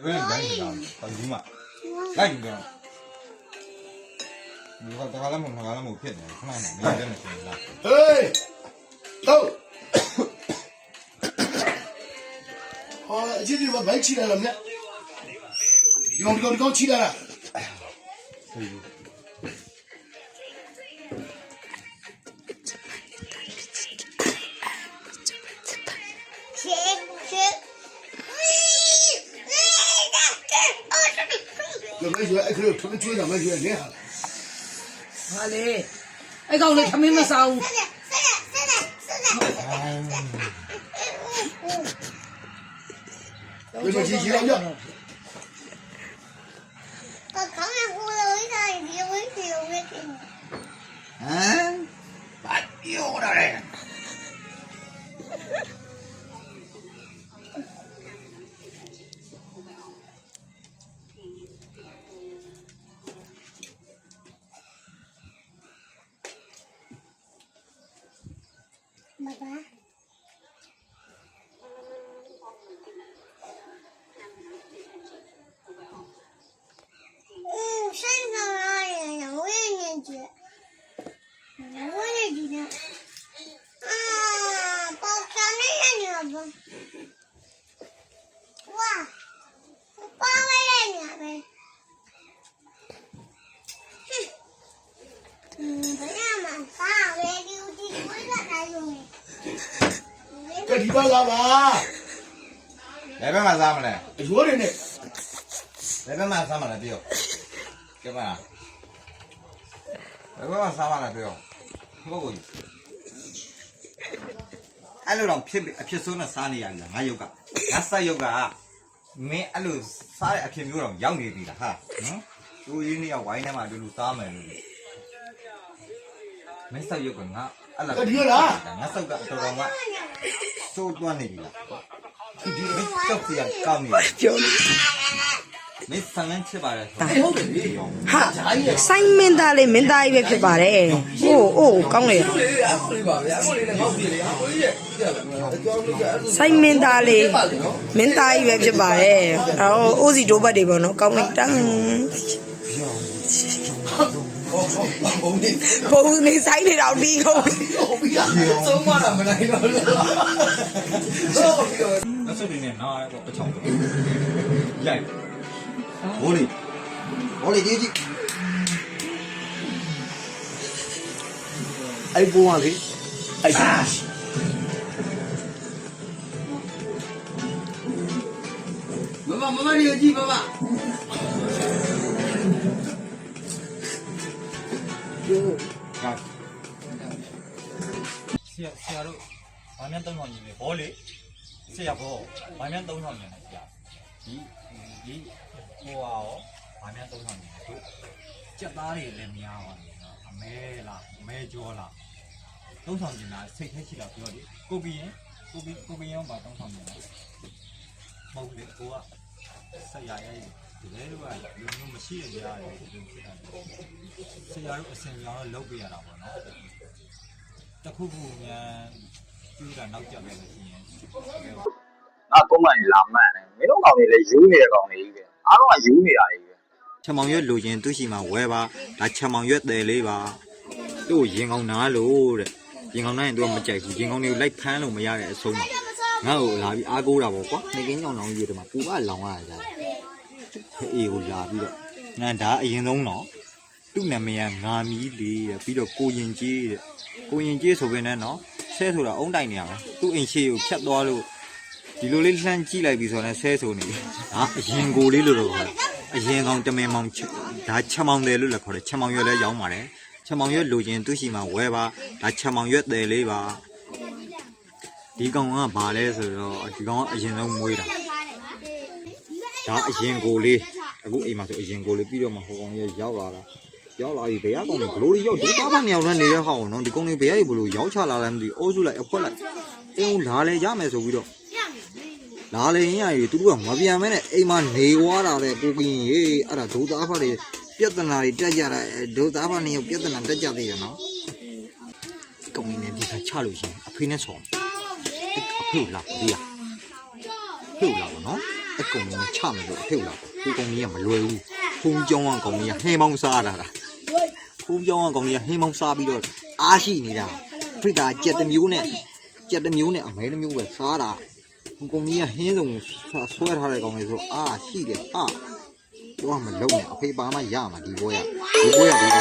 ဘယ်လိုလဲဘာလို့မှလိုက်ကြည့်တော့ဒီကတခါလည်းမဖြစ်နေခဏမှမရတဲ့နေလား ဟေးတော့ဟာအကြည့်ဒီမှာဘိုက်ချီလာလားမြတ်ဒီကောင်ချီလာလား有没有哎，可是他们追上没追厉害了。好嘞，哎，讲嘞，他们没烧。有没有机器了？嗯，把丢了嘞。爸爸，山上哪里？我也念去，我也去呢。啊，包上那个呢不？哇，包回来呢呗。不要嘛，爸，我丢进我那来用的。这地方干嘛？ ဘယ်ဘက်မှာစားမလဲ 有人呢。 ဘယ်ဘက်မှာစားမလဲပြောကြပါလားဘယ်ဘက်မှာစားမလဲပြောဟုတ်ကိုအဲ့လိုတော့အဖြစ်ဆိုးနဲ့စားနေရလားငါယုတ်ကငါဆက်ယုတ်ကမင်းအဲ့လိုစားတဲ့အဖြစ်မျိုးတော့ရောက်နေပြီလားဟာနော်သူရင်းနေရဝိုင်းထဲမှာလူစားမယ်လို့မင်းဆက်ယုတ်ကငါအဲ့လိုငါဆောက်ကတော်တော်ကစိုးတွန်းနေပြီလားဒီကြောက်စရာကောင်းနေတယ်ပြောလို့မင်းဆန်းလန်းချစ်ပါလေဟုတ်တယ်လေဟာစိုင်းမင်းသားလေးမင်းသားကြီးပဲဖြစ်ပါတယ်။အိုးကောင်းလေ။စိုင်းမင်းသားလေးမင်းသားကြီးပဲဖြစ်ပါတယ်။အိုးစီတိုးဘတ်တွေပေါ့နော်။ကောင်းလိုက်တန်း။ဘုံနေဆိုင်နေတော့ဒီကုန်။သုံးမတာမနိုင်တော့ဘူး လက်စွပ်တွေနဲ့နားရဲပေါ့အချောင်းရိုက်ဘိုးလေးကြီးကြီး အဲ့ဘုံကလေအဲ့မမလေးကြည့်မမကဆရာတို့ဘာမှတော့မမြင်လေဘောလေးဆရာဘောဘာမှတော့မမြင်လေဆရာဒီဟိုရောဘာမှတော့မမြင်ဘူးကြက်သားတွေလည်းများပါနေနော်အမဲကြောလားသုံးဆောင်ကျင်တာစိတ်ထဲရှိတာပြောတယ်ကိုပြီးရင်ဘာသုံးဆောင်ကျင်တာမဟုတ်လေကိုကဆက်ရရဲ့ဒီလေတို့ကလူမျိုးမရှိတဲ့ကြားတယ်ဒီလိုဖြစ်တာဆရာတို့အစင်ရောလုပ်ပြရတာပေါ့နော်တခုခုများကျူးတာနောက်ကျပဲလို့ရှိရင်ငါကုန်းမှန်လာမှန်တယ်မင်းတို့ကောင်တွေလည်းယူနေတဲ့ကောင်တွေကြီးပဲအားလုံးကယူနေတာကြီးပဲချက်မောင်ရွက်လိုချင်သူ့ရှိမှာဝဲပါဒါချက်မောင်ရွက်တယ်လေးပါသူ့ရင်ကောင်းနားလို့တဲ့ရင်ကောင်းနိုင်ရင်သူကမကြိုက်ဘူးရင်ကောင်းတွေကိုလိုက်ဖမ်းလို့မရတဲ့အဆုံးမှာငါ့ကိုလာပြီးအားကိုးတာပေါ့ကွာနေကင်းကြောင်လောင်ကြီးတွေမှာပူကလောင်ရတာအေးကိုလာပြီးတော့ငါဒါအရင်ဆုံးတော့သူ့နာမည်ကငါမီးလေးတဲ့ပြီးတော့ကိုရင်ကြီးတဲ့ကိုရင်ကြီးဆိုပေနဲ့နော်ဆဲဆိုတာအုံတိုင်နေရမယ်သူ့အိမ်ရှိကိုဖြတ်သွားလို့ဒီလိုလေးလှမ်းကြည့်လိုက်ပြီးဆိုတော့ဆဲဆိုနေပြီဒါအရင်ကိုလေးလို့တော့ခေါ်တယ်အရင်ကောင်တမင်မောင်ဒါချက်မောင်တယ်လို့လည်းခေါ်တယ်ချက်မောင်ရွက်လည်းရောင်းပါတယ်ချက်မောင်ရွက်လိုချင်သူ့ရှိမှာဝဲပါဒါချက်မောင်ရွက်တယ်လေးပါဒီကောင်ကဘာလဲဆိုတော့ဒီကောင်ကအရင်ဆုံးမွေးတာဒါအရင်ကိုလေးအခုအိမ်မှာဆိုအရင်ကိုလေးပြီးတော့မှဟိုကောင်ကြီးရောက်လာပြီဘယ်ကောင်လဲဘလို့ရောက်ဒီသားမမြောင်နဲ့နေတဲ့ဟောင်းနော်ဒီကောင်လေးဘယ်ဘလို့ရောက်ချလာလဲမသိအိုးစုလိုက်အခွက်လိုက်အင်းလာလေရမယ်ဆိုပြီးတော့လာလေရင်ရည်သူတို့ကမပြန်မဲနဲ့အိမ်မှာနေွားတာလေကိုကင်းရေအဲ့ဒါဒုသားဖတ်တွေပြဿနာတွေတက်ကြတာဒုသားဖတ်နေပြဿနာတက်ကြသေးတယ်နော်ကောင်းနေဒီကချလို့ရှိရင်အဖေနဲ့ဆော်အဖေလာပြီလားဖေလာပါနော် အကုန်လုံးချမယ်လို့အဖေကဟိုကောင်ကြီးကမလွယ်ဘူးဖုံးကြောင်းကောင်ကြီးကဟင်းပေါင်းစားတာလားဖုံးကြောင်းကောင်ကြီးကဟင်းပေါင်းစားပြီးတော့အားရှိနေတာဖိတာကြက်တစ်မျိုးနဲ့အမဲတစ်မျိုးပဲစားတာဟိုကောင်ကြီးကဟင်းစုံဆွဲထားတဲ့ကောင်လေးဆိုအားရှိတယ်ဟာတော့မလုံးနဲ့အဖေပါမှရမှာဒီဘောရဒီကောင်